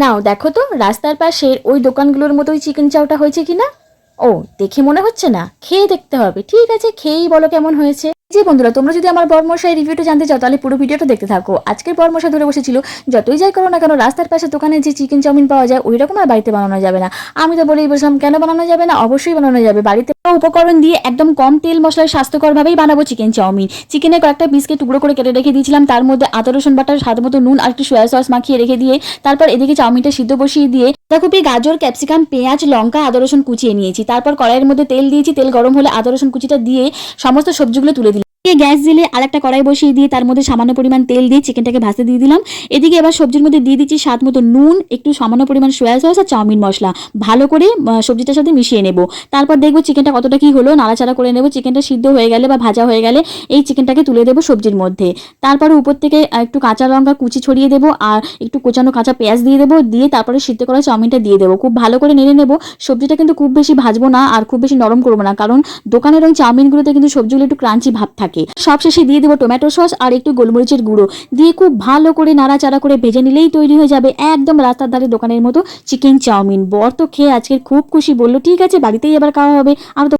নাও দেখো তো রাস্তার পাশের ওই দোকানগুলোর মতোই চিকেন চাউটা হয়েছে কিনা। ও, দেখে মনে হচ্ছে না, খেয়ে দেখতে হবে। ঠিক আছে, খেয়েই বলো কেমন হয়েছে। জি বন্ধুরা, তোমরা যদি আমার বরমশাই রিভিউটা জানতে চাও তাহলে পুরো ভিডিওটা দেখতে থাকো। আজকের বরমশাই ধরে বসেছিল, যতই যাই করো না কেন রাস্তার পাশে দোকানে যে চিকেন চাউমিন পাওয়া যায় ওই রকম আর বাড়িতে বানানো যাবে না। আমি তো বলেই বসলাম, কেন বানানো যাবে না? অবশ্যই বানানো যাবে। বাড়িতে উপকরণ দিয়ে একদম কম তেল মশলায় স্বাস্থ্যকরভাবেই বানাবো চিকেন চাউমিন। চিকেনের কয়েকটা পিসকে টুকরো করে কেটে রেখে দিয়েছিলাম, তার মধ্যে আদা রসুন বাটার স্বাদ মতো নুন আর একটু সয়া সস মাখিয়ে রেখে দিয়ে তারপর এদিকে চাউমিনটা সিদ্ধ বসিয়ে দিয়ে বাঁধাকপি, গাজর, ক্যাপসিকাম, পেঁয়াজ, লঙ্কা, আদা রসুন কুচিয়ে নিয়েছি। তারপর কড়াইয়ের মধ্যে তেল দিয়েছি, তেল গরম হলে আদা রসুন কুচিটা দিয়ে সমস্ত সবজিগুলো তুলে দিলাম। গ্যাস দিলে আর একটা কড়াই বসিয়ে দিয়ে তার মধ্যে সামান্য পরিমাণ তেল দিয়ে চিকেনটাকে ভাজতে দিয়ে দিলাম। এদিকে এবার সবজির মধ্যে দিয়ে দিচ্ছি স্বাদ মতো নুন, একটু সামান্য পরিমাণ সয়া সস আর চাউমিন মশলা। ভালো করে সবজিটার সাথে মিশিয়ে নেব। তারপর দেখবো চিকেনটা কতটা কি হলো, নাড়াচাড়া করে নেব। চিকেনটা সিদ্ধ হয়ে গেলে বা ভাজা হয়ে গেলে এই চিকেনটাকে তুলে দেবো সবজির মধ্যে। তারপরে উপর থেকে একটু কাঁচা লঙ্কা কুচি ছড়িয়ে দেবো আর একটু কোচানো কাঁচা পেঁয়াজ দিয়ে দেবো, দিয়ে তারপরে সিদ্ধ করা চাউমিনটা দিয়ে দেবো। খুব ভালো করে নেড়ে নেব। সবজিটা কিন্তু খুব বেশি ভাজবো না আর খুব বেশি নরম করবো না, কারণ দোকানের ওই চাউমিনগুলোতে কিন্তু সবজিগুলো একটু ক্রাঞ্চি ভাব থাকে। সব শেষে দিয়ে দেবো টমেটো সস আর একটু গোলমরিচের গুঁড়ো দিয়ে খুব ভালো করে নাড়াচাড়া করে ভেজে নিলেই তৈরি হয়ে যাবে একদম রাস্তার ধারে দোকানের মতো চিকেন চাউমিন। বর তো খেয়ে আজকে খুব খুশি, বললো ঠিক আছে বাড়িতেই এবার খাওয়া হবে। আর